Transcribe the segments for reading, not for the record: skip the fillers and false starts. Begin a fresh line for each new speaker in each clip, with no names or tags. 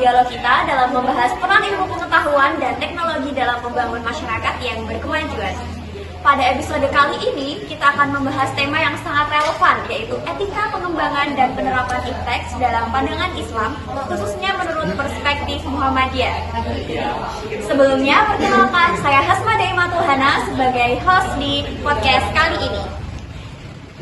dialog kita dalam membahas peran ilmu pengetahuan dan teknologi dalam membangun masyarakat yang berkemajuan. Pada episode kali ini, kita akan membahas tema yang sangat relevan, yaitu etika pengembangan dan penerapan iptek dalam pandangan Islam, khususnya menurut perspektif Muhammadiyah. Sebelumnya, perkenalkan, saya Hasma Daimatul Hana sebagai host di podcast kali ini.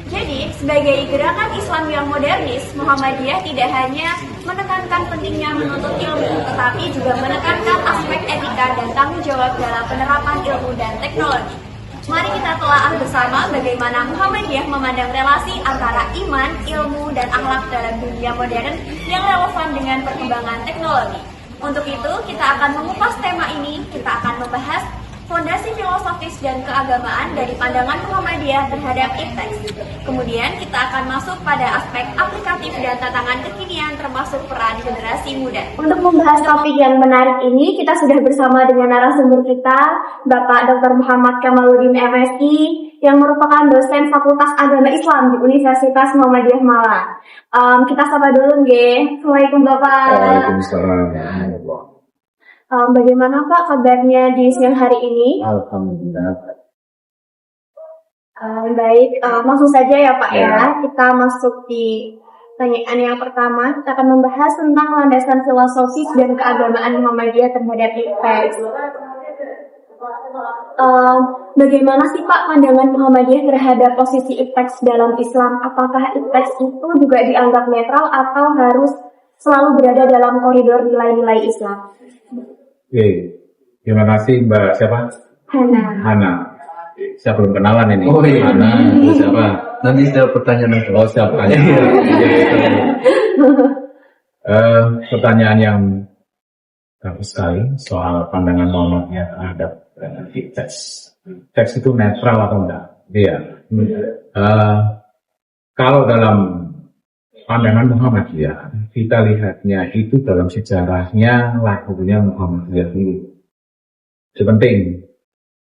Jadi, sebagai gerakan Islam yang modernis, Muhammadiyah tidak hanya menekankan pentingnya menuntut ilmu, tetapi juga menekankan aspek etika dan tanggung jawab dalam penerapan ilmu dan teknologi. Mari kita telaah bersama bagaimana Muhammadiyah memandang relasi antara iman, ilmu, dan akhlak dalam dunia modern yang relevan dengan perkembangan teknologi. Untuk itu, kita akan mengupas tema ini. Kita akan membahas fondasi filosofis dan keagamaan dari pandangan Muhammadiyah terhadap iptek. Kemudian kita akan masuk pada aspek aplikatif dan tantangan kekinian termasuk peran generasi muda. Untuk membahas topik yang menarik ini, kita sudah bersama dengan narasumber kita, Bapak Dr. Muhammad Kamaluddin MSI, yang merupakan dosen Fakultas Agama Islam di Universitas Muhammadiyah Malang. Kita sapa dulu, nggih. Assalamualaikum Bapak.
Waalaikumsalam.
Bagaimana Pak kabarnya di siang hari ini?
Alhamdulillah.
Baik, langsung saja ya Pak ya. Kita masuk di pertanyaan yang pertama. Kita akan membahas tentang landasan filosofis dan keagamaan Muhammadiyah terhadap iptek. Bagaimana sih Pak pandangan Muhammadiyah terhadap posisi iptek dalam Islam? Apakah iptek itu juga dianggap netral atau harus selalu berada dalam koridor nilai-nilai Islam?
Oke, terima kasih Mbak siapa? Hana. Saya belum kenalan ini.
Oh iya.
Hana, itu siapa?
Nanti saya pertanyaan lagi.
Oh, siapa pertanyaan? Pertanyaan yang bagus sekali soal pandangan Muhammadiyah terhadap teks. Teks itu netral atau enggak? Iya. Kalau dalam pandangan Muhammadiyah, kita lihatnya itu dalam sejarahnya lahirnya Muhammadiyah dulu. Itu penting.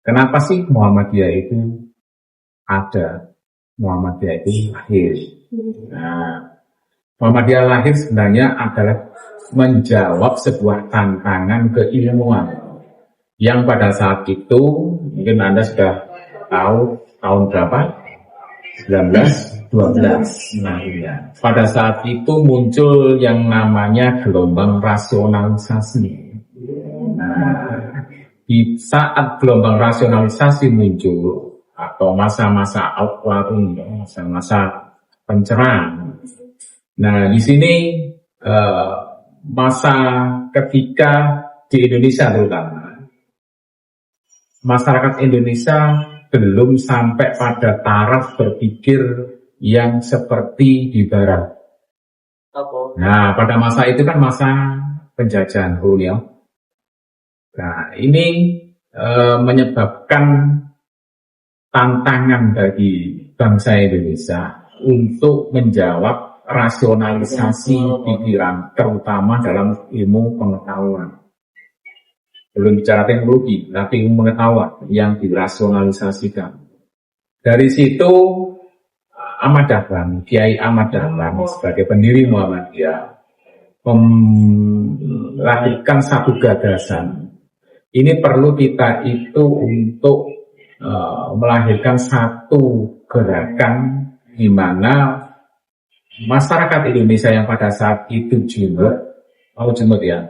Kenapa sih Muhammadiyah itu ada? Muhammadiyah itu lahir. Nah, Muhammadiyah lahir sebenarnya adalah menjawab sebuah tantangan keilmuan yang pada saat itu mungkin Anda sudah tahu tahun berapa? 1912. Nah, iya. Pada saat itu muncul yang namanya gelombang rasionalisasi. Nah, di saat gelombang rasionalisasi muncul atau masa-masa awal, masa-masa pencerahan. Nah, di sini masa ketika di Indonesia terutama masyarakat Indonesia belum sampai pada taraf berpikir yang seperti di barat. Nah, pada masa itu kan masa penjajahan kolonial. Nah, ini menyebabkan tantangan bagi bangsa Indonesia untuk menjawab rasionalisasi pikiran, terutama dalam ilmu pengetahuan. Belum bicara teknologi, tapi ilmu pengetahuan yang dirasionalisasikan. Dari situ Ahmad Dahlan, Kiai Ahmad Dahlan sebagai pendiri Muhammadiyah melahirkan satu gagasan. Ini perlu kita itu untuk melahirkan satu gerakan di mana masyarakat Indonesia yang pada saat itu jumut ya,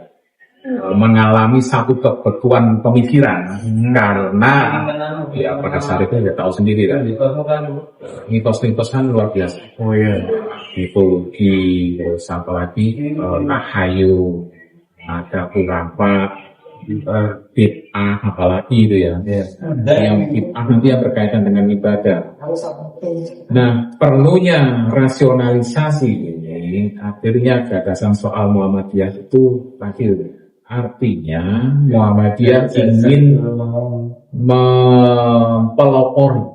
mengalami satu kebekuan pemikiran karena ya pada saat itu ya tahu sendiri kan mitos-mitos kan luar biasa.
Oh iya.
Mitologi terus apa lagi Rahayu, ada khurafat, bid'ah apalagi itu ya. Yang bid'ah nanti yang berkaitan dengan ibadah. Nah, perlunya rasionalisasi ini akhirnya gagasan soal Muhammadiyah itu lahir. Artinya Muhammadiyah ingin mempelopori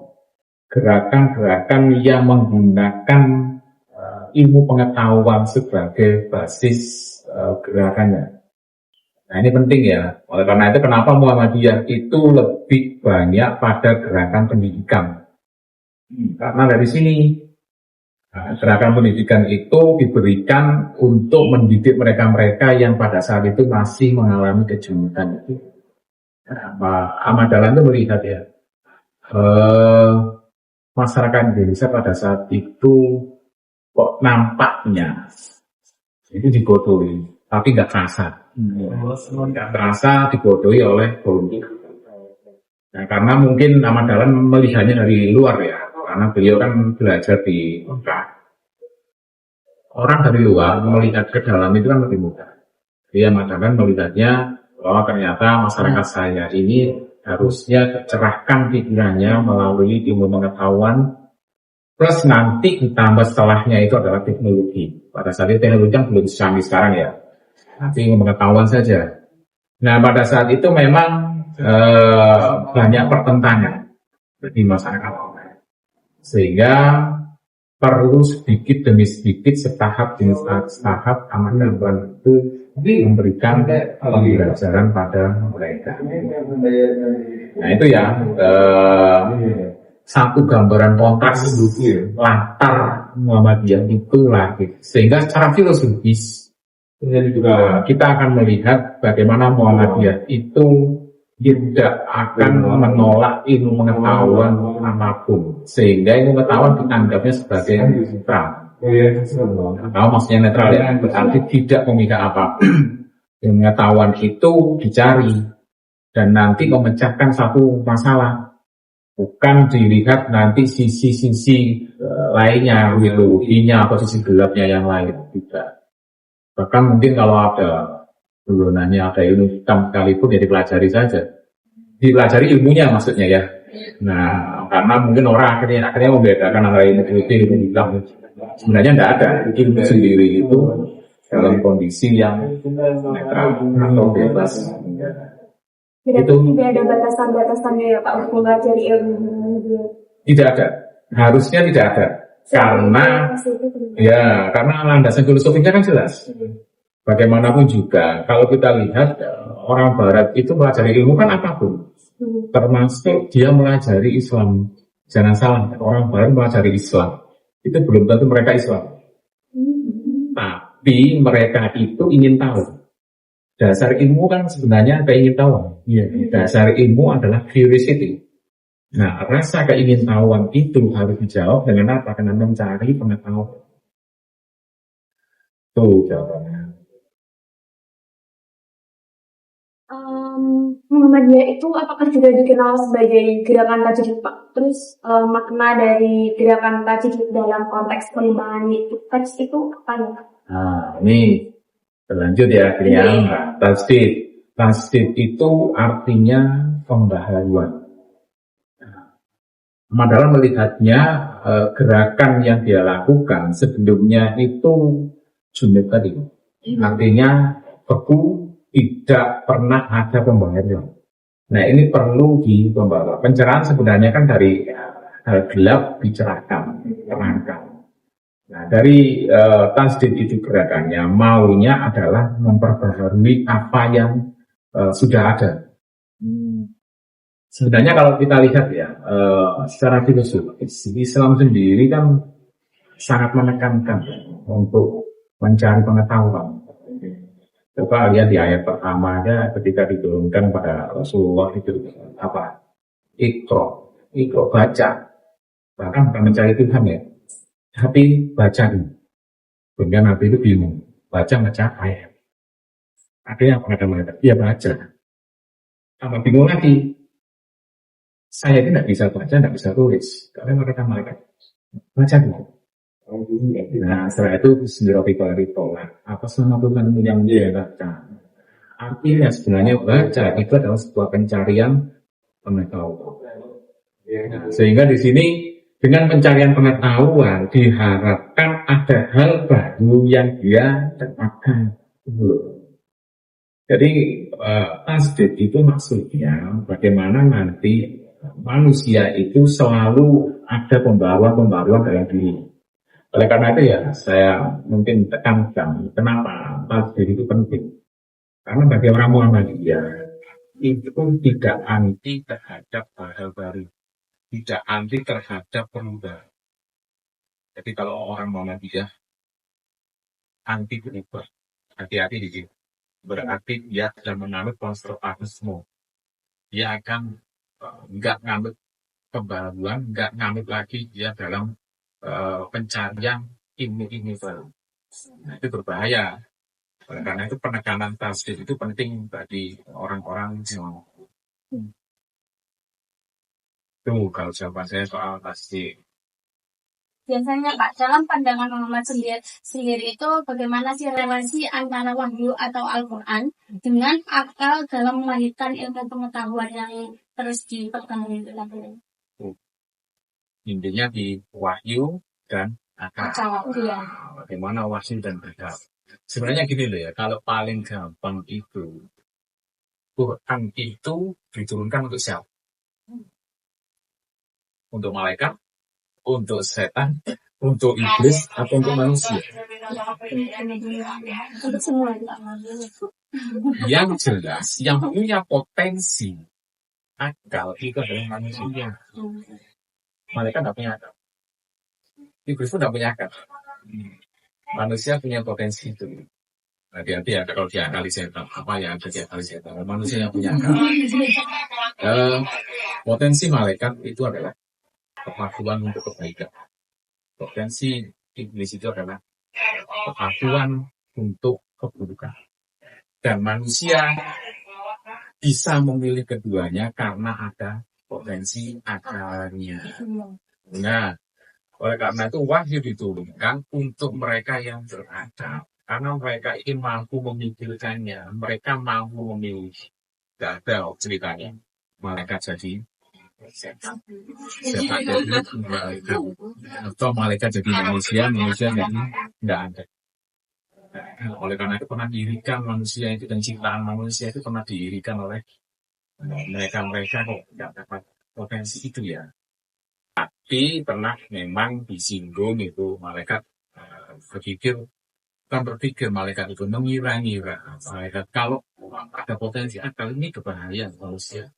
gerakan-gerakan yang menggunakan ilmu pengetahuan sebagai basis gerakannya. Nah, ini penting ya. Oleh karena itu kenapa Muhammadiyah itu lebih banyak pada gerakan pendidikan. Karena dari sini Nah, gerakan pendidikan itu diberikan untuk mendidik mereka-mereka yang pada saat itu masih mengalami kejumutan itu. Ahmad Dahlan itu melihat ya, masyarakat Indonesia pada saat itu kok nampaknya itu dibodohi, tapi nggak terasa. Nggak terasa dibodohi oleh politik. Nah, karena mungkin Ahmad Dahlan melihatnya dari luar ya, karena beliau kan belajar di Mekah. Orang dari luar melihat ke dalam itu kan lebih mudah. Dia Ahmad Dahlan melihatnya bahwa ternyata masyarakat saya ini harusnya tercerahkan pikirannya melalui ilmu pengetahuan, plus nanti ditambah setelahnya itu adalah teknologi. Pada saat itu teknologi kan belum canggih sekarang ya, nanti ilmu pengetahuan saja. Nah, pada saat itu memang banyak pertentangan di masyarakat, sehingga perlu sedikit demi sedikit, setahap demi setahap Ahmad Dahlan itu memberikan pembelajaran pada mereka. Nah itu ya satu gambaran kontras latar Muhammadiyah itu lagi, sehingga secara filosofis kita akan melihat bagaimana Muhammadiyah itu tidak akan menolak ilmu pengetahuan apapun, sehingga ilmu pengetahuan dianggapnya sebagai netral. Kalau maksudnya netral ya, berarti tidak memihak apapun. Ilmu pengetahuan itu dicari dan nanti memecahkan satu masalah, bukan dilihat nanti sisi-sisi lainnya, ideologinya atau sisi gelapnya yang lain, tidak. Bahkan mungkin kalau ada gunanya ada ilmu hitam sekalipun ya dipelajari saja, dipelajari ilmunya maksudnya ya. Nah, karena mungkin orang akhirnya membedakan antara ilmu putih dan hitam. Sebenarnya tidak ada, ilmu sendiri itu dalam kondisi yang netral atau bebas.
Itu tidak ada batasan-batasannya ya Pak untuk mempelajari ilmu.
Tidak ada, harusnya tidak ada, karena landasan filosofinya kan jelas. Bagaimanapun juga, kalau kita lihat orang Barat itu melajari ilmu kan apapun, termasuk dia melajari Islam. Jangan salah, orang Barat melajari Islam itu belum tentu mereka Islam, tapi mereka itu ingin tahu. Dasar ilmu kan sebenarnya keingintahuan. Dasar ilmu adalah curiosity. Nah, rasa keingintahuan itu harus dijawab dengan apa? Dengan mencari pengetahuan. Tuh jawabannya.
Muhammadiyah itu apakah juga dikenal sebagai gerakan tajdid Pak? Terus makna dari gerakan tajdid dalam konteks pengembangan teks itu apa ya?
Nah, ini berlanjut ya akhirnya. Tajdid itu artinya pembaharuan. Ahmad Dahlan melihatnya gerakan yang dia lakukan sebelumnya itu jumlah tadi, artinya beku, tidak pernah ada pembaharuan. Nah ini perlu dipembaharui. Pencerahan sebenarnya kan dari hal gelap dicerahkan, terangkan. Nah dari tajdid itu gerakannya maunya adalah memperbaharui apa yang sudah ada. Sebenarnya kalau kita lihat ya, secara filosofis, Islam sendiri kan sangat menekankan untuk mencari pengetahuan. Coba lihat di ayat pertama aja ketika diturunkan pada Rasulullah itu apa? Iqra baca. Bahkan bukan mencari Tuhan ya, tapi baca dulu. Sehingga Nabi itu bingung, baca ayat. Akhirnya apa kata mereka? Dia baca. Tambah bingung lagi. Saya tidak bisa baca, tidak bisa tulis. Karena mereka baca dulu. Nah, setelah itu bismillahirrahmanirrahim. Atas nama Tuhan yang dia baca. Artinya sebenarnya baca itu adalah sebuah pencarian pengetahuan. Nah, sehingga di sini dengan pencarian pengetahuan diharapkan ada hal baru yang dia dapatkan. Jadi tajdid itu maksudnya bagaimana nanti manusia itu selalu ada pembaruan dalam diri. Oleh karena itu ya saya mungkin tekankan kenapa tajdid itu penting. Karena bagi orang Muhammadiyah itu tidak anti terhadap hal baru, tidak anti terhadap perubahan. Jadi kalau orang Muhammadiyah anti berubah, hati-hati di sini. Berarti dia sedang menganut konservatisme. Dia akan nggak nganut kebaruan, nggak nganut lagi dia dalam pencarian ilmu-ilmu baru. Nah, itu berbahaya. Oleh karena itu penekanan tasdid itu penting bagi orang-orang yang itu kalau jawaban saya soal tasdid.
Biasanya Pak, dalam pandangan Muhammad sendiri itu bagaimana sih relasi antara wahyu atau Al-Quran dengan akal dalam melahirkan ilmu pengetahuan yang terus dipegang itu tadi?
Intinya di wahyu dan akal.
Iya.
Bagaimana wahyu dan akal. Sebenarnya gini loh ya, kalau paling gampang itu Quran itu diturunkan untuk siapa? Untuk malaikat, untuk setan, untuk iblis, atau untuk manusia?
Untuk semua.
Yang jelas, yang punya potensi akal itu adalah manusia. Malaikat tidak punya akal. Iblis pun tidak punya akal. Manusia punya potensi itu. Hati-hati ya kalau diakali setan. Apa yang ada diakali setan? Manusia yang punya akal. Potensi malaikat itu adalah kepatuhan untuk kebaikan. Potensi iblis itu adalah kepatuhan untuk keburukan. Dan manusia bisa memilih keduanya karena ada potensi akalnya. Nah, oleh karena itu wahyu diturunkan untuk mereka yang berakal. Karena mereka ingin mampu memikirkannya. Mereka mampu memilih. Tidak ada ceritanya. Malaikat jadi setan jadi malaikat. Atau malaikat jadi manusia jadi tidak ada. Oleh karena itu pernah diirikan manusia itu dan ciptaan manusia itu pernah diirikan oleh mereka kok tidak dapat potensi itu ya. Tapi pernah memang disinggung itu malaikat berpikir malaikat itu mengira-ngira malaikat kalau ada potensi akal ini berbahaya manusia.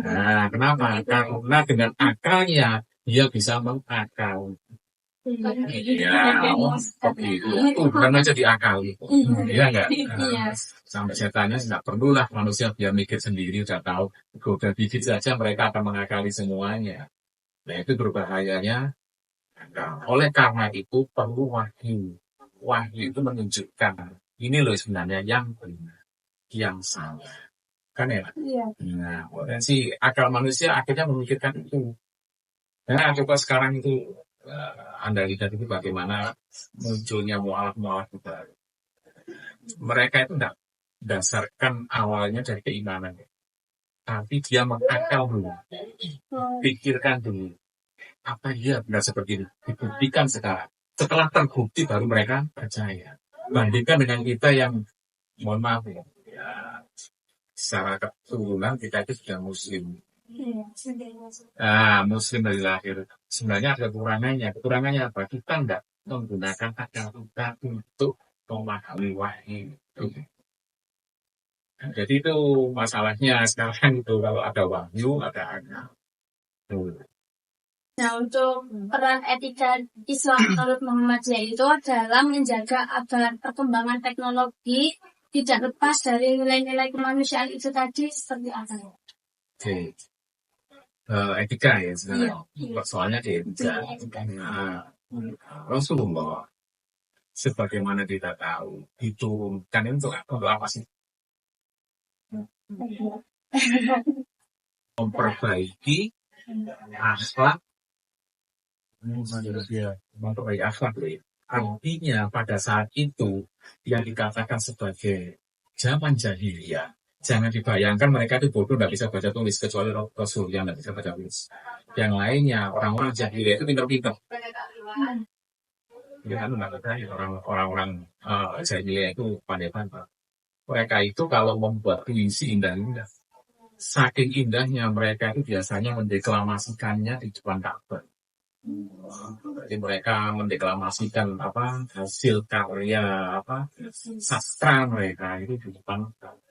Nah, kenapa? Karena dengan akalnya dia bisa mengakal. Ya, seperti itu. Tuhan aja diakali. Iya enggak? Sampai setannya nggak perlulah manusia biar mikir sendiri, udah tahu. Udah dikit saja mereka akan mengakali semuanya. Nah, itu berbahayanya. Oleh karena itu perlu wahyu. Wahyu itu menunjukkan ini loh sebenarnya yang benar, yang salah. Kan ya? Nah, potensi akal manusia akhirnya memikirkan itu. Nah, coba sekarang itu Anda lihat itu bagaimana munculnya mualaf-mualaf baru. Mereka itu tidak dasarkan awalnya dari keimanan, tapi dia mengakal dulu, pikirkan dulu, apa iya benar seperti ini, dibuktikan sekarang. Setelah terbukti baru mereka percaya. Bandingkan dengan kita yang, mohon maaf ya, secara keturunan kita itu sudah muslim. Muslim dari lahir. Sebenarnya ada kekurangannya. Kekurangannya apa? Kita tidak menggunakan akal kita untuk memahami wahyu. Nah, jadi itu masalahnya sekarang itu kalau ada wahyu, ada akal.
Nah, untuk peran etika Islam menurut Muhammadiyah itu adalah menjaga agar perkembangan teknologi tidak lepas dari nilai-nilai kemanusiaan itu tadi seperti apa?
Oke. Etika ya sebenarnya. Soalnya di etika. Rasulullah sebagaimana kita tahu diturunkan untuk apa sih? Memperbaiki akhlak. Memperbaiki akhlak. Artinya pada saat itu yang dikatakan sebagai zaman jahiliyah. Jangan dibayangkan mereka itu bodoh, tidak bisa baca tulis, kecuali Rasul yang tidak bisa baca tulis. Yang lainnya, orang-orang jahiliyah itu pintar-pintar. Ya kan, orang-orang jahiliyah itu pandai-pandai. Mereka itu kalau membuat puisi indah-indah, saking indahnya mereka itu biasanya mendeklamasikannya di depan Ka'bah. Jadi mereka mendeklamasikan hasil karya sastra mereka itu di depan Ka'bah.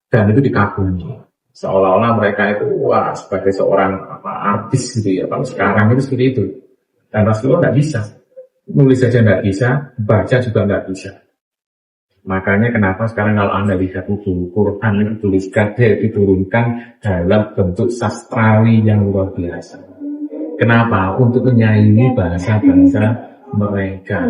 Dan itu dikagumi seolah-olah mereka itu sebagai seorang artis gitu ya. Kalau sekarang itu seperti itu dan Rasulullah tidak bisa nulis saja nggak bisa, baca juga nggak bisa. Makanya kenapa sekarang kalau Anda lihat buku Quran itu diturunkan dalam bentuk sastrawi yang luar biasa. Kenapa? Untuk menyaingi bahasa-bahasa mereka.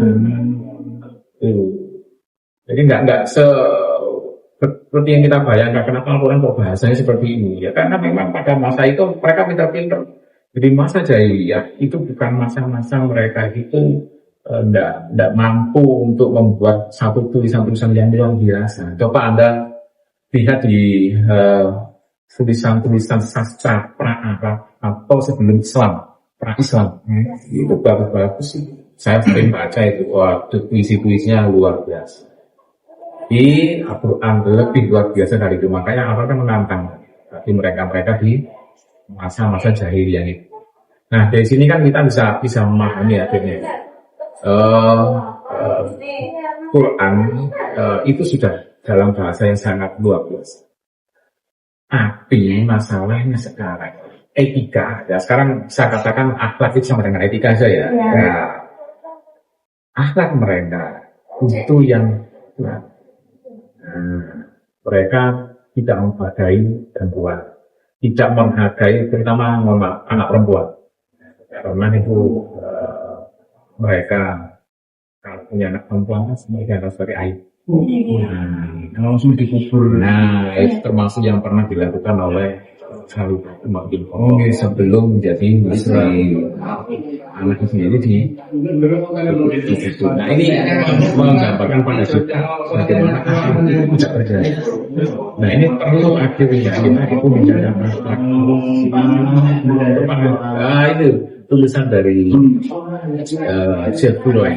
Jadi nggak seperti yang kita bayangkan. Kenapa Al-Quran kok bahasanya seperti ini? Ya karena memang pada masa itu mereka pintar-pintar. Jadi masa jahiliyah itu bukan masa-masa mereka itu tidak mampu untuk membuat satu tulisan-tulisan yang luar biasa. Coba Anda lihat di tulisan-tulisan sastra pra-Arab atau sebelum Islam, pra-Islam, itu bagus-bagus sih. Saya sering baca itu, puisi-puisinya luar biasa. Di Al-Quran lebih luar biasa dari itu, makanya apa kan menantang bagi mereka di masa-masa jahiliyah itu. Nah dari sini kan kita bisa memahami akhirnya. Quran itu sudah dalam bahasa yang sangat luar biasa. Tapi masalahnya sekarang etika, ya sekarang saya katakan akhlak itu sama dengan etika saja ya. Nah, akhlak mereka itu yang kurang. Mereka tidak menghargai perempuan, tidak menghargai terutama anak perempuan, karena itu mereka kalau punya anak perempuan kan mereka harus sebagai aib. Langsung dikubur. Nah, itu termasuk yang pernah dilakukan oleh Khalid bin Walid sebelum menjadi muslim. Anaknya sendiri di situ. Nah, ini menggambarkan pada kita bagaimana akhlak itu tidak terjadi. Nah, ini perlu akhirnya kita itu menjaga akhlak. Itu tulisan dari Jeff Buloy.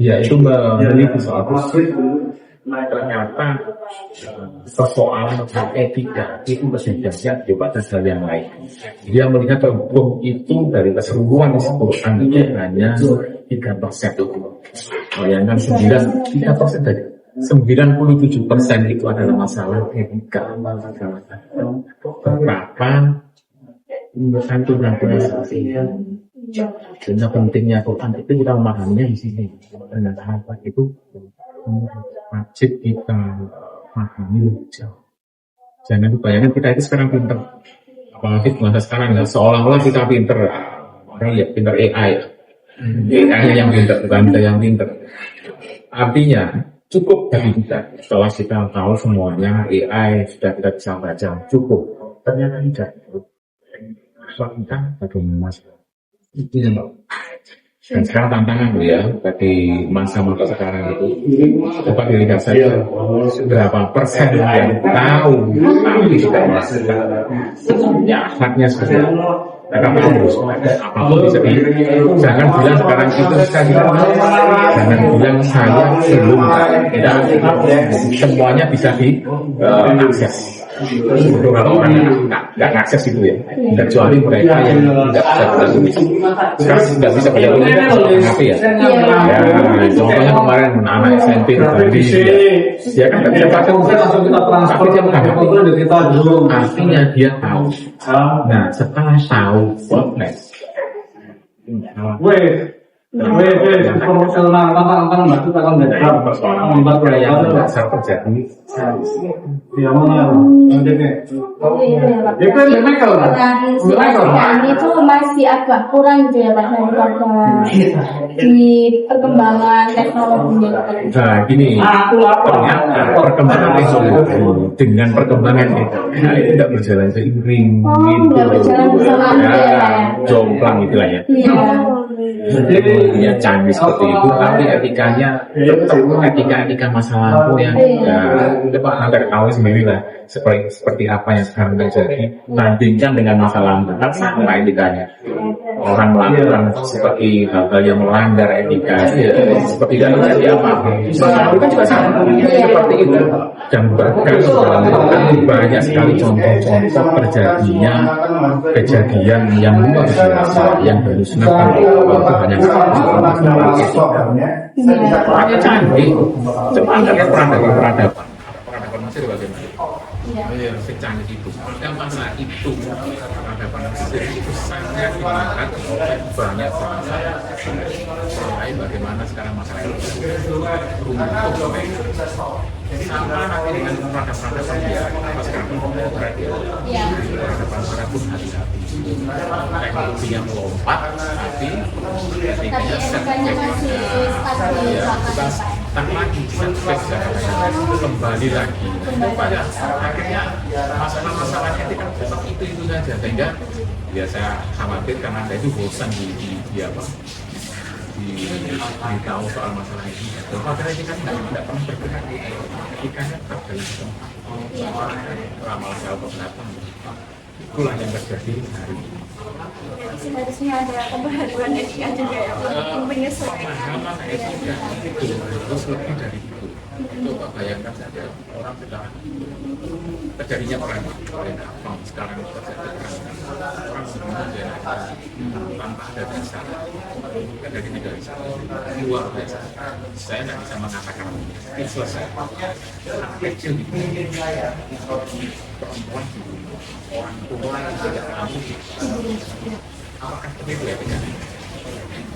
Dia itu meneliti soal ternyata persoalan tentang etika itu berbeda daripada hal yang lain. Dia melihat hukum itu dari keseluruhan Quran itu hanya 3%. Bayangkan 3% dari 97% itu adalah masalah etika. Berapa santunan sehingga pentingnya Quran itu kita memahaminya di sini. Ternyata apa itu wajib kita pahami lebih jauh. Jangan dibayangkan kita itu sekarang pinter, apalagi masa sekarang ya, seolah-olah kita pinter. Orang ya pinter AI yang pinter, bukan kita yang pinter. Artinya cukup bagi kita setelah kita tahu semuanya AI sudah kita bisa baca, cukup. Ternyata tidak. Soal kita bagaimana itu yang dan sekarang tantangan ya bagi masa-masa sekarang itu, coba dilihat saja berapa persen yang tahu tapi tidak melakukan. Ya akhlaknya seperti itu. Mereka tahu apapun bisa di. Jangan bilang sekarang itu saja. Jangan bilang saya belum tidak. Semuanya bisa diakses. Untuk kalau orang nggak akses itu ya, kecuali mereka yang tidak bisa baca tulis. Sekarang nggak bisa baca tulis, kenapa ya? Ya, contohnya kemarin anak SMP tadi, dia kan nggak bisa baca tulis, tapi dia menghadapi. Artinya dia tahu. Nah, setelah tahu podcast,
itu masih agak kurang gitu ya Pak di perkembangan teknologi.
Nah, gini, ternyata perkembangan teknologi dengan perkembangan itu tidak berjalan seiring gitu.
Berjalan bersamaan ya.
Jomplang itulah ya. Ya canggih seperti itu, tapi etikanya etika masa lalu yang coba Anda ketahui sendiri lah seperti apa yang sekarang terjadi bandingkan dengan masa lalu kan sama etikanya. Orang melakukan seperti hal-hal yang melanggar etika ya, seperti tidak terjadi apa-apa. Itu kan juga sama seperti itu. Dan bahkan banyak sekali contoh-contoh terjadinya kejadian yang luar biasa yang bermusnahkan itu hanya canggih. Coba Anda lihat peradaban Mesir bagaimana? Iya, secanggih itu. Maka masalah itu peradaban Mesir itu sangat diangkat oleh banyak bangsa. Mulai bagaimana sekarang masalah itu runtuh sama nanti dengan peradaban dia apa sekarang peradaban pun hati-hati. Teknologinya melompat, tapi etikanya
etikanya masih stabil.
tak lagi kembali lagi pada akhirnya masalah etik kan tetap itu saja, sehingga ya saya khawatir karena Anda itu bosan diberitahu soal masalah ini. Padahal ini kan tidak pernah bergerak, etikanya tetap dalam ramal jawab keberatan. Itulah yang terjadi hari ini.
Seharusnya ada pembaharuan etika juga ya, untuk menyesuaikan.
Pemahaman etika itu harus lebih dari itu. Coba bayangkan saja orang sudah terjadinya perang sekarang terjadi perang, orang sebenarnya tanpa ada dasar terjadi tidak bisa luar biasa. Saya tidak bisa mengatakan itu selesai. Anak kecil itu perempuan orang tua tidak mampu. Apakah begitu ya dengan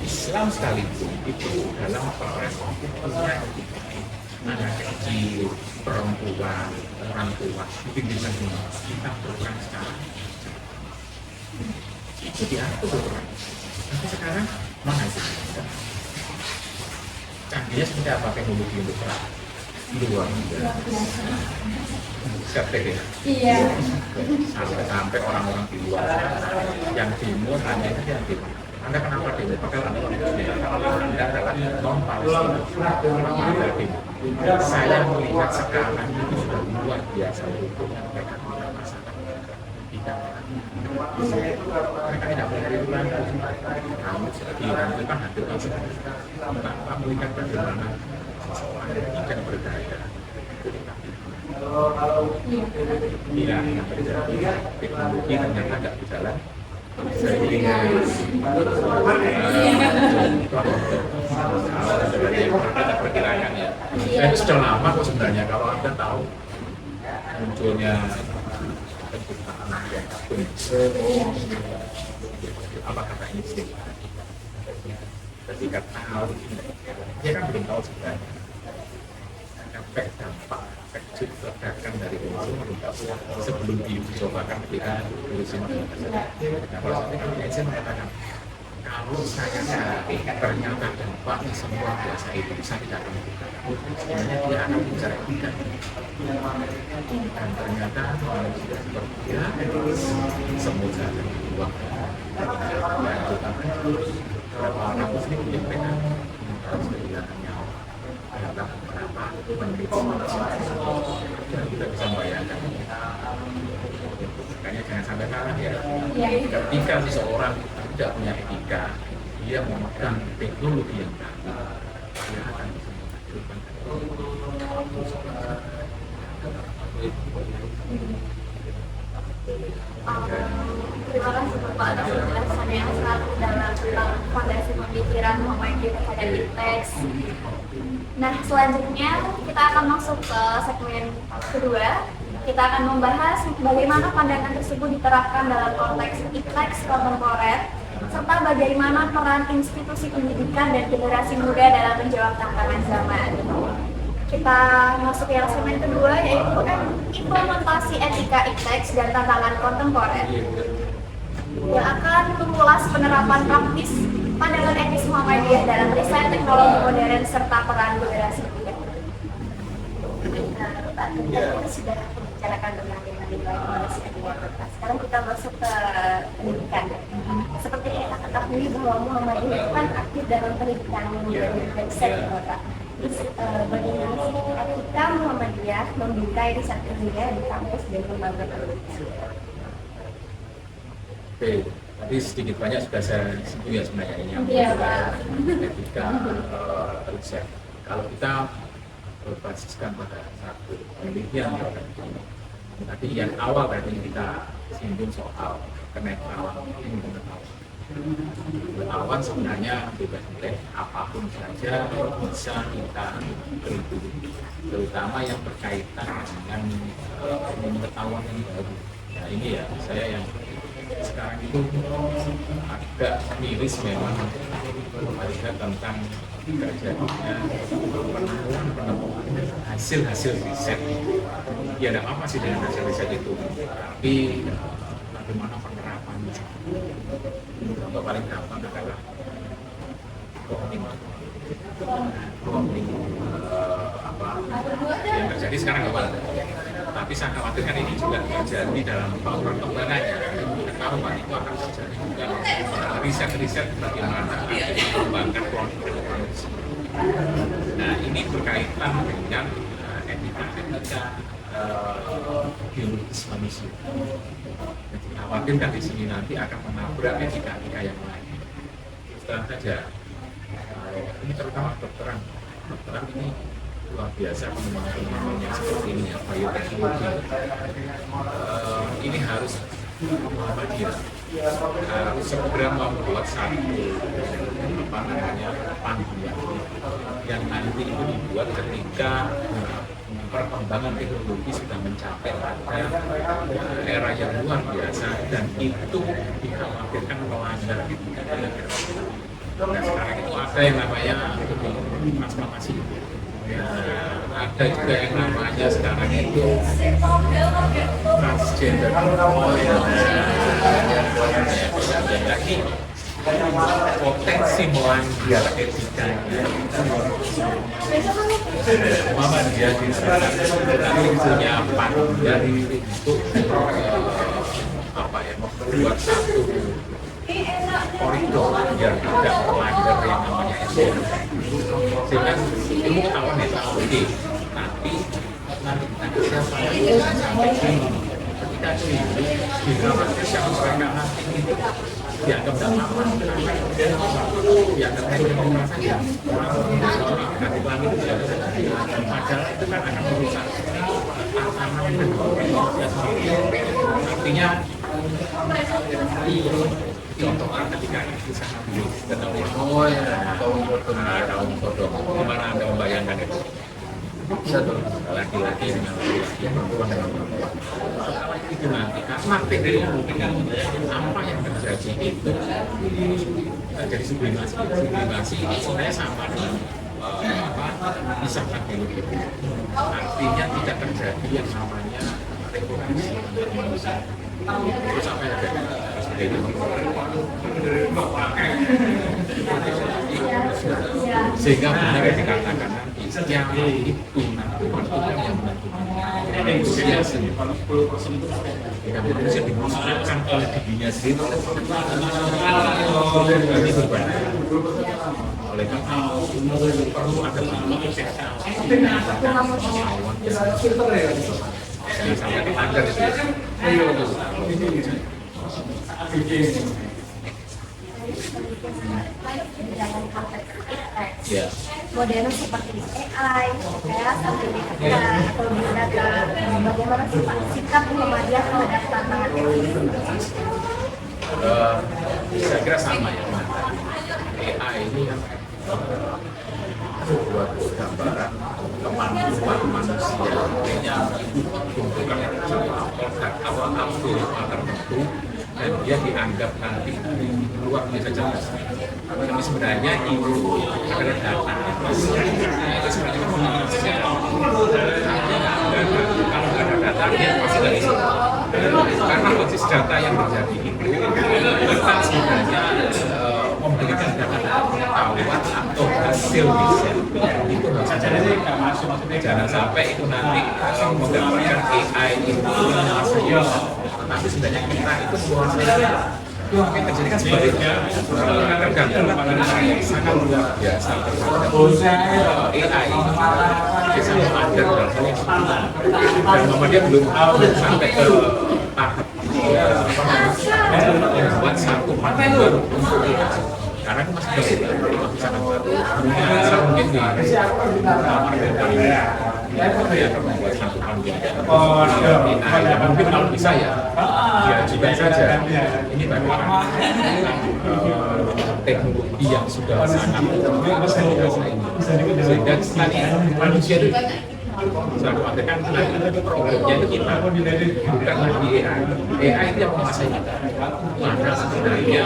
Islam sekalipun itu dalam proses punya anak kecil, perempuan, orang tua dipinggirkan dulu. Kita berperang sekarang itu diatur. Tapi sekarang mana itu? Canggihnya seperti apa teknologi untuk perang? Luar biasa. Skeptik ya? Iya. Sampai orang-orang di luar yang timur hanya itu yang timur. Anda kenapa timur? Padahal Anda orang Muslim. Anda adalah non-Palestina. Anda timur. Saya melihat sekarang itu sudah luar biasa bentuknya mereka tidak masalah. Mereka tidak berkerulan. Kamu dihancurkan tanpa melihat bagaimana seseorang tidak berdaya. Iya, teknologi ternyata tidak berjalan seiring kita perkirakan ya. Saya sudah lama kok sebenarnya kalau Anda tahu munculnya penciptaan yang apa kata insting ketika tahu dia kan belum tahu sebenarnya efek dampak efek ledakan dari unsur sebelum dicobakan ketika berusia kalau saat ini Einstein mengatakan kalau saya ternyata dampaknya semua biasa itu saya tidak akan sebenarnya dia akan bicara etika dan ternyata manusia seperti dia semut saja uang dan terutama beberapa orang muslim yang mereka harus kehilangan nyawa dalam beberapa menit dan kita bisa membayangkan makanya jangan sampai kalah ya ketika seseorang tidak punya etika dia memegang teknologi yang canggih dia akan bisa menghasilkan
terima kasih Bapak atas penjelasannya yang sangat dalam tentang fondasi pemikiran Muhammadiyah terhadap IPTEX. Nah, selanjutnya kita akan masuk ke segmen kedua. Kita akan membahas bagaimana pandangan tersebut diterapkan dalam konteks IPTEX kontemporer, serta bagaimana peran institusi pendidikan dan generasi muda dalam menjawab tantangan zaman. Kita masuk yang segmen kedua, yaitu implementasi etika IPTEX dan tantangan kontemporer, yang akan mengulas penerapan praktis pandangan etis Muhammadiyah dalam riset teknologi modern serta peran generasi muda. Kita sudah membicarakan tentang nilai manusia di Jakarta. Sekarang kita masuk ke pendidikan. Seperti yang kita ketahui bahwa Muhammadiyah itu kan aktif dalam pendidikan dan riset di kota. Bagaimana sih etika Muhammadiyah membingkai riset ilmiah di kampus dan lembaga pendidikan?
Oke, tadi sedikit banyak sudah saya sentuh ya sebenarnya ini yang etika riset. Kalau kita berbasiskan pada satu penelitian tadi yang awal tadi kita singgung soal kenetralan ilmu pengetahuan. Pengetahuan sebenarnya bebas pilih, apapun saja bisa kita pelajari, terutama yang berkaitan dengan pengetahuan yang baru. Nah ini ya saya yang sekarang itu agak miris memang melihat tentang terjadinya penemuan hasil-hasil riset. Ya ada apa sih dengan hasil riset itu, tapi bagaimana penerapannya. Contoh paling gampang adalah cloning apa yang terjadi sekarang apa? Tapi saya khawatirkan ini juga terjadi dalam perkembangannya. Ketahuan itu akan terjadi juga riset-riset bagaimana mengembangkan cloning teknologi. Nah ini berkaitan dengan etika-etika biologis manusia. Jadi khawatirkan di sini nanti akan menabrak etika-etika yang lain. Terus saja, ini terutama kedokteran ini luar biasa pengembangan yang seperti ini ya, bioteknologi. Ini harus harus segera membuat satu panduan yang nanti itu dibuat ketika perkembangan teknologi sudah mencapai pada era yang luar biasa dan itu dikhawatirkan melanggar etika. Nah sekarang itu ada yang namanya transplantasi. Ada juga yang namanya sekarang itu transgender. Dan lagi potensi melanggar etikanya. Mama dia tapi punya panduan untuk apa ya membuat satu koridor biar tidak melanggar yang namanya etika. Sehingga ilmu pengetahuan ya oke, tapi nanti siapa yang sampai sini ketika itu didramatis yang mereka nanti itu dianggap tidak aman, dianggap hanya saja nanti pelan itu tidak ada padahal itu kan akan merusak tatanan dan artinya contoh ketika itu sangat bius daun kodok gimana Anda membayangkan itu? Satu laki-laki dengan laki-laki, perempuan dengan perempuan. Setelah itu nanti karena teknologi apa yang terjadi itu terjadi sublimasi sebenarnya sama dengan misalkan biologi. Artinya tidak terjadi yang namanya reproduksi manusia. Terus apa yang terjadi? Sehingga benar dikatakan nanti yang itu nanti waktu yang menentukan manusia sendiri. Jika manusia dimusnahkan oleh dirinya sendiri, ini berbahaya. Oleh karena perlu ada sampai dilanggar ya.
Modern seperti AI, atau big data, bagaimana sih Pak sikap Muhammadiyah terhadap tantangan etis?
Saya kira sama ya. AI ini kan sebuah gambaran kemampuan manusia yang dibutuhkan algoritma tertentu dan dia dianggap nanti luar biasa cerdas. Tapi sebenarnya itu adalah data. Itu sebenarnya kalau nggak ada data dia pasti nggak bisa. Karena basis data yang terjadi itu kita sebenarnya memberikan data pengetahuan atau hasil riset itu harus jangan sampai itu nanti menggambarkan AI itu tapi sebenarnya kita itu menguasai mungkin terjadi kan sebaliknya tergantung yang sangat luar biasa terhadap AI bisa mengajar dalam hal yang sebenarnya dan Muhammadiyah belum sampai ke tahap membuat satu panduan untuk karena itu masih sangat baru mungkin di dia akan membuat satu panggilan yang mungkin kalau bisa ya dia juga saja ini bagaimana teknologi yang sudah sangat biasa ini sehingga tadi manusia itu saya khawatirkan nanti problemnya itu kita bukan lagi AI itu yang menguasai kita. Maka sebenarnya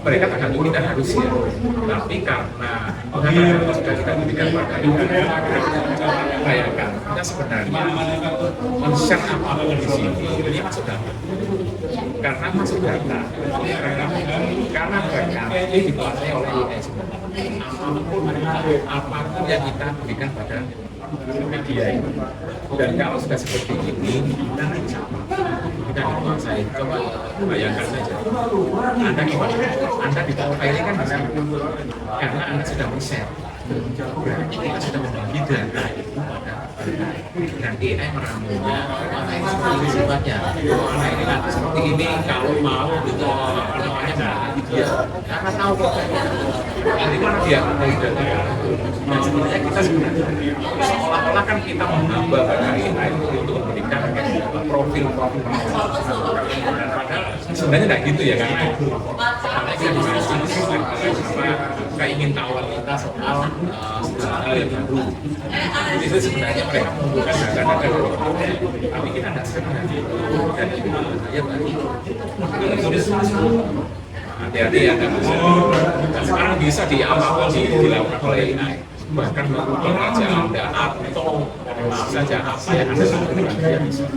mereka tergantung kita harusnya, tapi karena pengetahuan sudah kita berikan pada bayangkan kita sebenarnya men-share apapun di sini ini masuk data, karena masuk data karena mereka ini dikuasai oleh AI sebenarnya. Apapun yang kita berikan pada media ini, dan kalau sudah seperti ini kita tidak sama, kita dikuasai. Coba bayangkan saja, Anda gimana? Anda di profiling kan bisa, karena Anda sudah men-share. Berarti kita sudah membagi data itu pada dan AI meramunya mana ini seperti sifatnya, mana ini nanti seperti ini, kalau mau itu namanya dia karena tahu kok dari mana dia dari data. Dan sebenarnya kita sebenarnya seolah-olah kan kita menambah pada AI untuk memberikan profil-profil padahal sebenarnya tidak gitu ya, karena kita keingintahuan kita soal hal yang baru itu sebenarnya mereka mengumpulkan data-data tapi kita tidak sebenarnya dan itu saya hati-hati ya, dan sekarang bisa dilakukan oleh AI, bahkan melakukan aja Anda atau saja apa yang Anda lakukan dia bisa.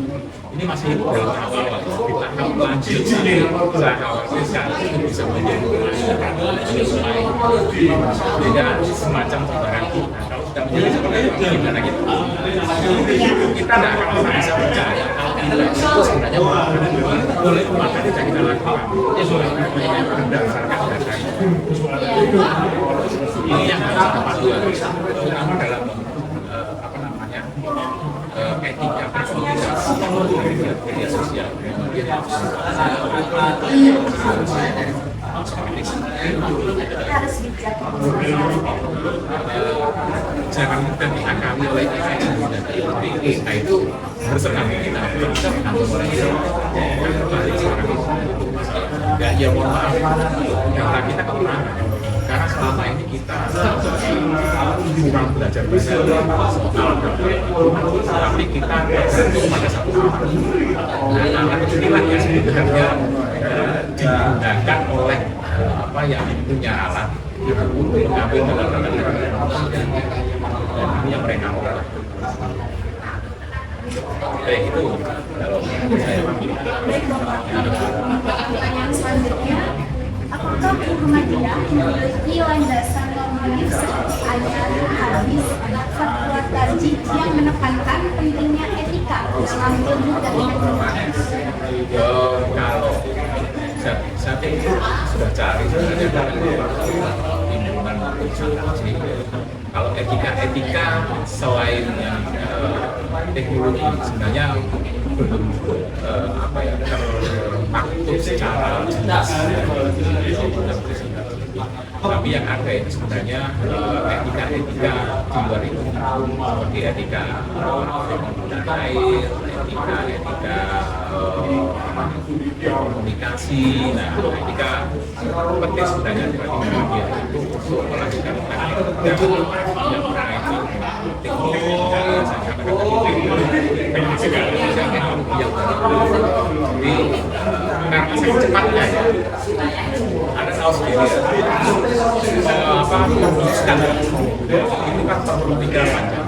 Ini masih dalam awal, kita akan lanjut saya khawatir sekali itu bisa menjadi mulai sehingga semacam tindakan kita kalau sudah menjadi seperti itu gimana kita tidak akan pernah bisa percaya kalau tidak itu sebenarnya boleh maka tidak kita lakukan berdasarkan data ini yang harus kita patuhi terutama dalam etika media sosial.
Harus bijak.
Jangan mudah diakali oleh AI. Jadi AI itu berserang kita, bisa mengatur orang itu. Kembali sekarang itu nggak ya mohon maaf, data kita kekurangan. Karena selama ini kita kurang belajar banyak soal data, tapi kita bergantung pada satu hal. Nah, alat inilah yang sebenarnya digunakan oleh apa yang punya alat untuk mengambil data-data dan ini yang mereka olah. Baik itu kalau saya
Pertanyaan selanjutnya, apakah Muhammadiyah memiliki landasan normatif seperti ayat, hadis, fatwa tarjih yang menekankan pentingnya etika dalam ilmu dan teknologi?
Kalau saya pikir sudah cari sebenarnya himpunan tarjih. Kalau etika selain yang teknologi sebenarnya belum termaktub secara jelas. Tapi yang ada itu sebenarnya etika di luar itu seperti etika penggunaan air, etika komunikasi. Nah, etika penting sebenarnya bagi media itu untuk melakukan etika yang berkaitan teknologi. Saya katakan teknologi yang jadi karena sangat cepatnya ya. Anda tahu sendiri memutuskan itu kan perlu pikiran panjang,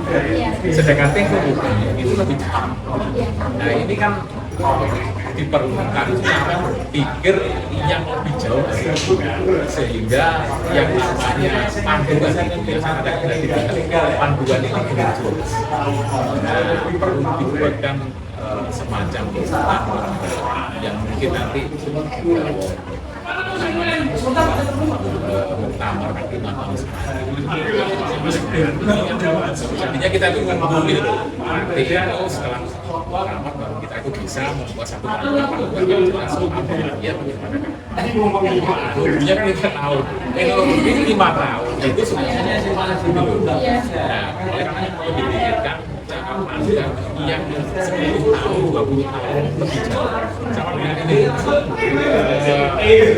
sedangkan teknologi itu lebih cepat. Nah ini kan diperlukan cara berpikir yang lebih jauh sehingga yang namanya panduan itu biasanya ada ketika panduan itu belum jelas. Nah, perlu dibuatkan semacam yang mungkin nanti muktamar nanti 5 tahun jadinya kita itu kan mengambil nanti setelah rapat baru kita itu bisa membuat satu panduan yang jelas soal dia bagaimana dulunya kan kita tahu teknologi ini 5 tahun itu sebenarnya nah oleh karena itu perlu dipikirkan cara pandang yang 10 tahun, 20 tahun lebih jauh. Sama dengan ini,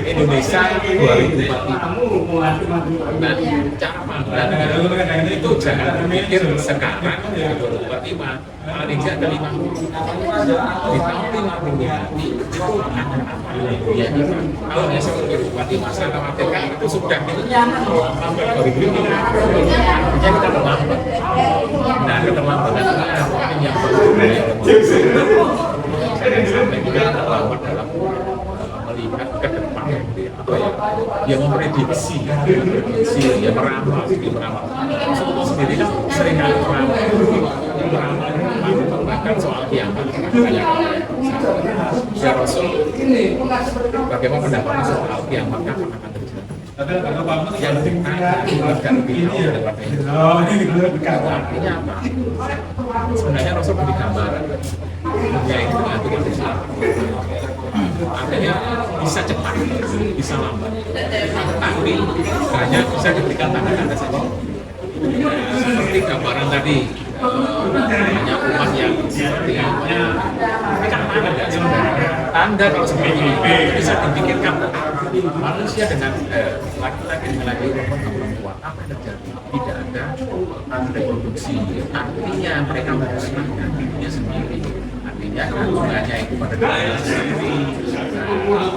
Indonesia 2045. Nah, cara pandang itu jangan berpikir sekarang 2045, paling tidak ada 50. Di tahun 50 nanti itu ada apa dunia kita. Kalau hanya 2045 saya khawatirkan itu sudah sampai 2050. Artinya kita terlambat. Nah, keterlambatan ini yang perlu jangan sampai kita terlambat dalam melihat ke depan apa ya, dia memprediksi, dia meramal. Rasulullah sendiri kan seringkali meramal bahkan soal kiamat. Ya Rasul, bagaimana pendapatnya soal kiamat kapan akan terjadi? Yang bukan lebih tahu daripada itu. Artinya apa? Sebenarnya Rasul beri gambaran. Dunia itu diatur oleh Islam. Artinya bisa cepat, bisa lambat. Tapi hanya bisa diberikan tanda-tanda saja. Seperti gambaran tadi, banyak umat yang seperti ini. Tapi kan tanda sebenarnya. Tanda kalau seperti ini bisa dipikirkan manusia dengan laki-laki dengan perempuan apa yang terjadi? Tidak ada reproduksi. Artinya mereka memusnahkan dirinya sendiri. Artinya kandungannya itu pada dirinya sendiri.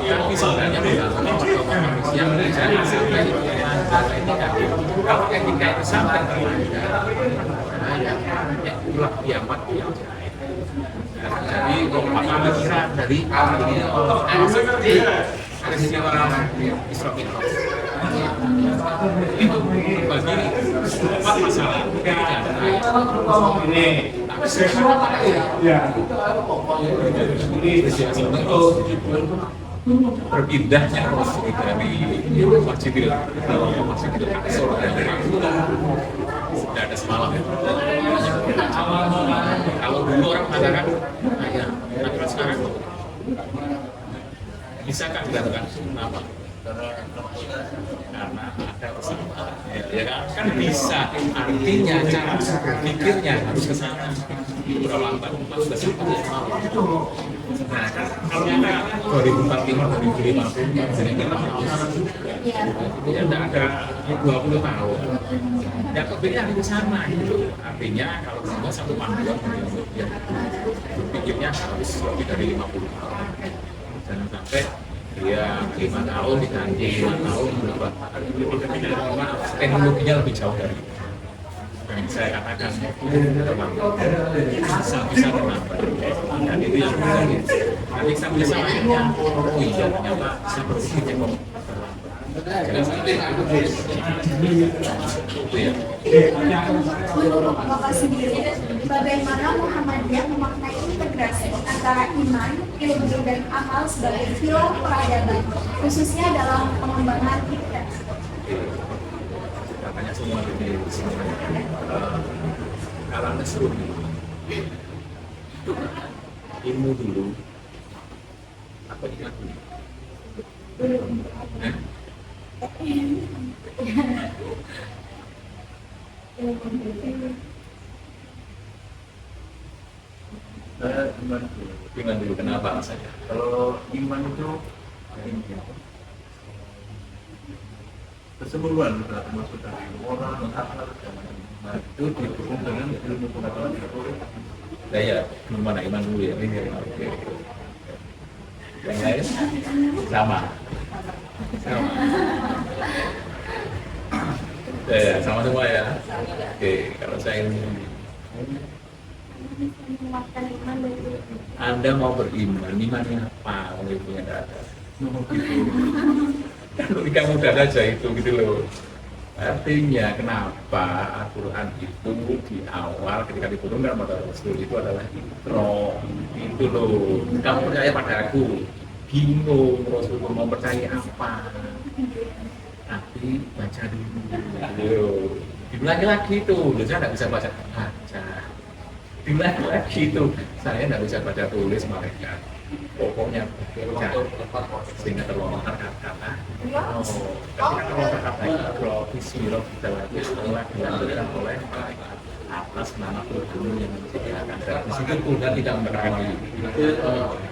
Tapi sebenarnya perkembangan manusia jangan sampai etika. Kalau etika itu sampai terlanggar, itulah kiamat yang jahit. Jadi apa kira dari peristiwa Isra Mi'raj itu bagi empat masalah berpindahnya Rasul dari Masjidil Aqsa dari sudah ada semalam ya. Kalau dulu orang mengatakan ya, tapi sekarang bisakah dilakukan? Kenapa? Karena ada kesamaan, ya kan bisa. Artinya cara pikirnya harus ke sana. Berlambat sudah sampai semalam. Nah, kalau 2045, 2050, jadi kita ya tidak ada 20 tahun. Ya kebeda di sana itu. Artinya kalau semua satu panduan ya pikirnya harus lebih dari 50 tahun. Jangan sampai dia 5 tahun diganti 5 tahun berubah. Teknologinya lebih jauh dari itu. Dan saya katakan bisa terlambat. Dan itu yang terjadi. Nanti sampai akhirnya, oh iya ternyata saya berpikir kok.
Bapak sendiri, bagaimana Muhammadiyah memaknai integrasi antara iman, ilmu, dan amal sebagai pilar peradaban, khususnya dalam pengembangan ibadah?
Katanya semua di sini kalah seru ilmu dulu apa iman dulu? Iman dulu kenapa alasannya?
Kalau iman itu keseluruhan termasuk dari moral, akhlak, dan itu didukung dengan ilmu pengetahuan yang
Ya, gimana iman dulu ya? Oke. Yang lain sama. Ya, sama semua ya. Oke, kalau saya ini Anda mau beriman, imannya apa? Ilmunya tidak ada. Logika mudah saja itu gitu loh. Artinya kenapa Al-Quran itu di awal ketika diturunkan pada Rasul itu adalah intro. Itu loh, kamu percaya pada aku, bingung Rasul mau percaya apa. Tapi baca dulu. Diulangi lagi itu, saya tidak bisa baca. Diulangi lagi itu, saya tidak bisa baca tulis malaikat. Pokoknya sehingga terlontar kata-kata ketika terlontar kata itu Bismillah kita lagi setelah dilanjutkan oleh malaikat
atas nama kurikulum yang disediakan. Dan di situ Tuhan tidak menerangkan diri.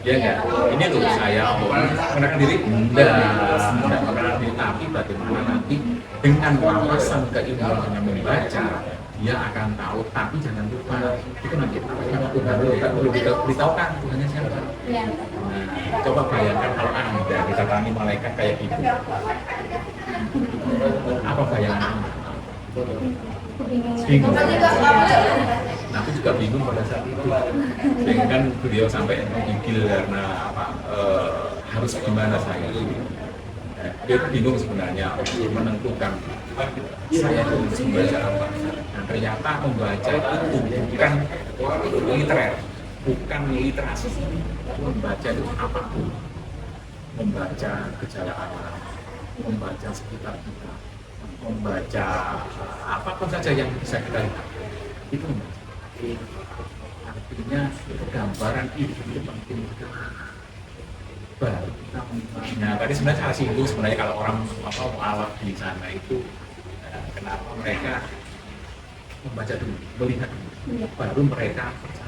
Ya enggak? Ini loh saya mau menerangkan diri. Tidak menerangkan diri. Tapi bagaimana nanti dengan wawasan keilmuan yang membaca, dia akan tahu. Tapi jangan lupa itu nanti nama Tuhan perlu diberitahukan Tuhannya siapa.
Iya.
Nah, coba bayangkan kalau Anda didatangi malaikat kayak gitu. Apa bayangan Anda? Bingung. Nah, aku juga bingung pada saat itu. Sehingga kan beliau sampai menggigil karena apa? Harus gimana saya? Dia bingung sebenarnya menentukan saya harus membaca apa. Nah, ternyata membaca itu bukan literer, bukan literasi. Membaca itu apapun. Membaca gejala alam, membaca sekitar kita, membaca apapun saja yang bisa kita lihat itu membaca. Artinya gambaran itu penting baru. Nah, tadi sebenarnya saya singgung sebenarnya kalau orang mualaf di sana itu kenapa mereka membaca dulu, melihat dulu, baru mereka percaya.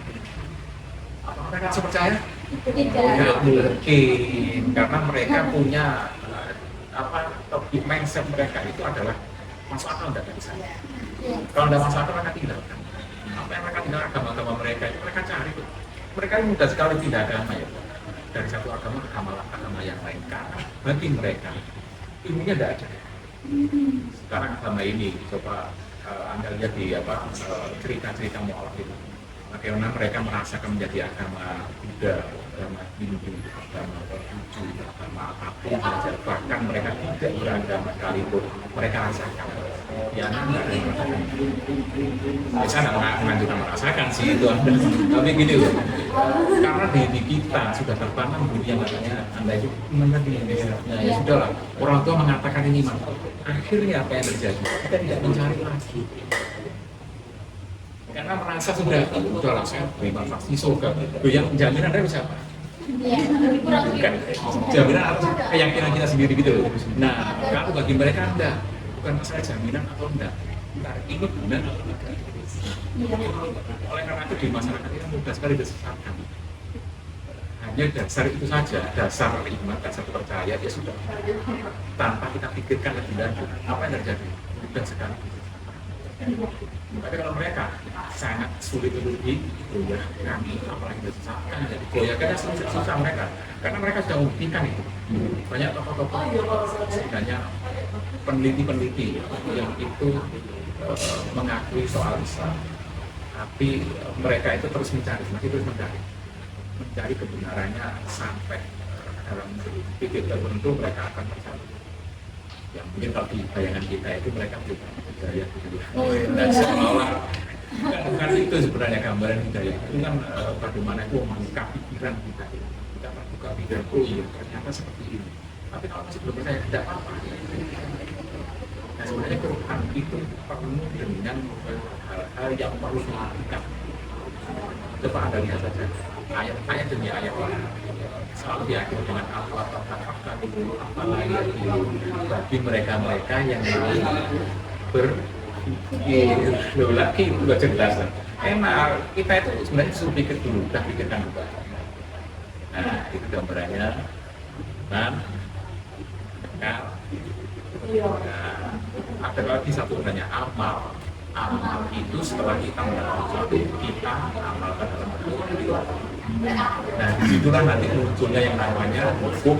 Apa mereka langsung percaya? Tidak mungkin, karena mereka punya mindset mereka itu adalah masuk akal tidak bisa. Kalau tidak masuk akal mereka tinggalkan. Apa yang mereka tinggal agama-agama mereka itu mereka cari tuh. Mereka mudah sekali pindah agama ya. Dari satu agama ke agama yang lain karena bagi mereka ilmunya tidak ada. Sekarang agama ini coba Anda lihat di cerita-cerita mualaf itu. Bagaimana mereka merasakan menjadi agama Buddha, agama Hindu, agama Konghucu, agama apapun saja. Bahkan mereka tidak beragama sekalipun, mereka rasakan. Ya, Anda tidak ada yang merasakan. Saya tidak menganjurkan merasakan sih itu Anda. Tapi gini loh, karena di kita sudah tertanam bunyi yang namanya Anda itu mengerti. Ya sudahlah, orang tua mengatakan ini iman. Akhirnya apa yang terjadi? Kita tidak mencari lagi. Karena merasa sudah saya terima pasti surga. Yang jaminan dari siapa? Bukan jaminan atas keyakinan kita sendiri gitu loh. Nah, kalau bagi mereka Anda bukan masalah jaminan atau enggak. Bentar, ini benar atau tidak? Oleh karena itu di masyarakat kita mudah sekali disesatkan. Hanya dasar itu saja, dasar iman, dasar percaya ya sudah. Tanpa kita pikirkan lebih lanjut, apa yang terjadi? Mudah sekali. Tapi kalau mereka sangat sulit untuk digoyahkan, apalagi disesatkan, jadi goyahkannya susah mereka, karena mereka sudah membuktikan itu. Banyak tokoh-tokoh, sebenarnya peneliti-peneliti yang itu mengakui soal Islam, tapi mereka itu terus mencari, masih terus mencari kebenarannya sampai dalam titik tertentu mereka akan percaya. Yang mungkin kalau di bayangan kita itu mereka juga hidayah gitu. Dan seolah-olah bukan itu sebenarnya gambaran hidayah. Itu kan bagaimana itu membuka pikiran kita. Kita membuka pikiran, oh iya ternyata seperti ini. Tapi kalau masih belum percaya, tidak apa-apa. Nah sebenarnya Quran itu penuh dengan hal-hal yang perlu diperhatikan. Coba Anda lihat saja, ayat-ayat demi ayat selalu diakhiri dengan apa itu apalagi bagi mereka yang berpikir lagi udah jelas enak kita itu sebenarnya suruh pikir dulu udah pikirkan juga. Nah itu gambarannya dan nah, ada lagi satu sebenarnya amal itu setelah kita melakukan sesuatu kita amalkan dalam hidup. Nah disitulah nanti munculnya yang namanya hukum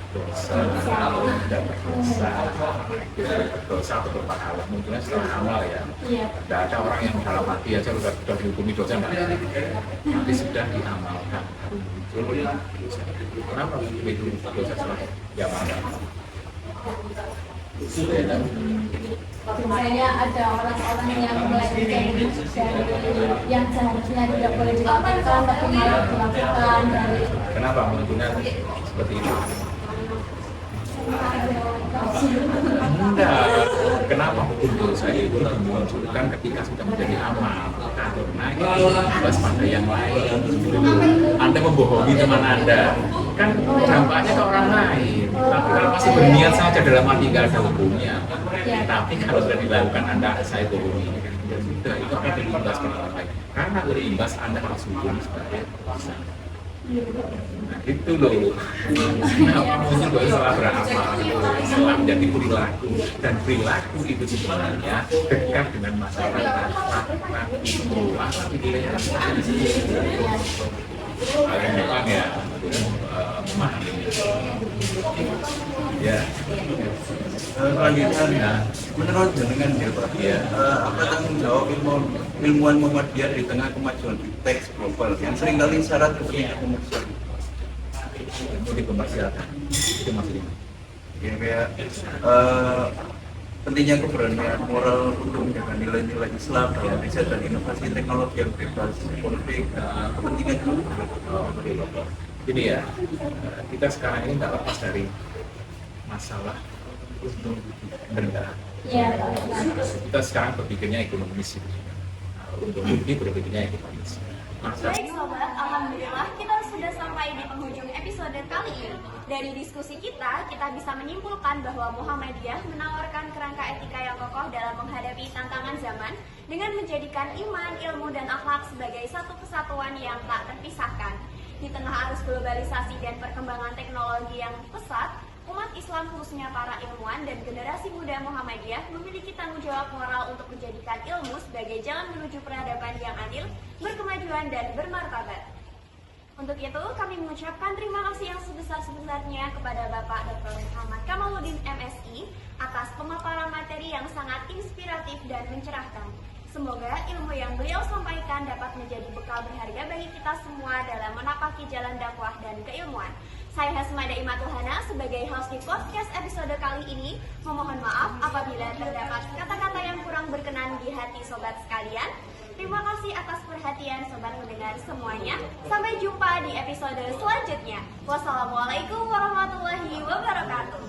dosa dan dosa atau berpahala munculnya setelah amal ya. Tidak ada orang yang dalam hati aja sudah dihukumi dosa enggak, tapi sudah diamalkan muncul dosa. Kenapa itu dosa setelah diamalkan?
Misalnya ada orang-orang yang melakukan yang seharusnya tidak boleh dilakukan tapi malah dilakukan dari
kenapa munculnya seperti itu? Enggak. Kenapa hukum dosa itu dimunculkan ketika sudah menjadi amal? Karena itu bebas pada yang lain. Anda membohongi teman Anda, kan dampaknya ke orang lain. Tapi kalau masih berniat saja dalam hati nggak ada hukumnya. Tapi kalau sudah dilakukan Anda saya bohongi, sudah itu akan berimbas ke orang lain. Karena berimbas Anda harus hukum sebagai bisa. Nah, itu loh. Nah, muncul bahwa salah beramal, salah menjadi perilaku, dan perilaku itu sebenarnya dekat dengan masalah akhlak itu. Akhlak itu ya paling depan ya memahami. Ya.
Selanjutnya, menurut jenengan ya Pak, apa tanggung jawab ilmuwan Muhammadiyah di tengah kemajuan teks global yang seringkali syarat kepentingan komersial?
Itu dikomersialkan, itu maksudnya.
Ya kayak pentingnya keberanian moral untuk menjaga nilai-nilai Islam dalam riset dan inovasi teknologi yang bebas konflik kepentingan global.
Jadi ya, kita sekarang ini nggak lepas dari masalah benda. Kita sekarang berpikirnya ekonomis. Untuk berpikirnya ekonomis.
Baik sobat, alhamdulillah kita sudah sampai di penghujung episode kali ini. Dari diskusi kita bisa menyimpulkan bahwa Muhammadiyah menawarkan kerangka etika yang kokoh dalam menghadapi tantangan zaman dengan menjadikan iman, ilmu, dan akhlak sebagai satu kesatuan yang tak terpisahkan. Di tengah arus globalisasi dan perkembangan teknologi yang pesat, umat Islam khususnya para ilmuwan dan generasi muda Muhammadiyah memiliki tanggung jawab moral untuk menjadikan ilmu sebagai jalan menuju peradaban yang adil, berkemajuan, dan bermartabat. Untuk itu, kami mengucapkan terima kasih yang sebesar-sebesarnya kepada Bapak Dr. Muhammad Kamaluddin MSI atas pemaparan materi yang sangat inspiratif dan mencerahkan. Semoga ilmu yang beliau sampaikan dapat menjadi bekal berharga bagi kita semua dalam menapaki jalan dakwah dan keilmuan. Saya Hasmada Imatulhana sebagai host di podcast episode kali ini memohon maaf apabila terdapat kata-kata yang kurang berkenan di hati sobat sekalian. Terima kasih atas perhatian sobat mendengar semuanya. Sampai jumpa di episode selanjutnya. Wassalamualaikum warahmatullahi wabarakatuh.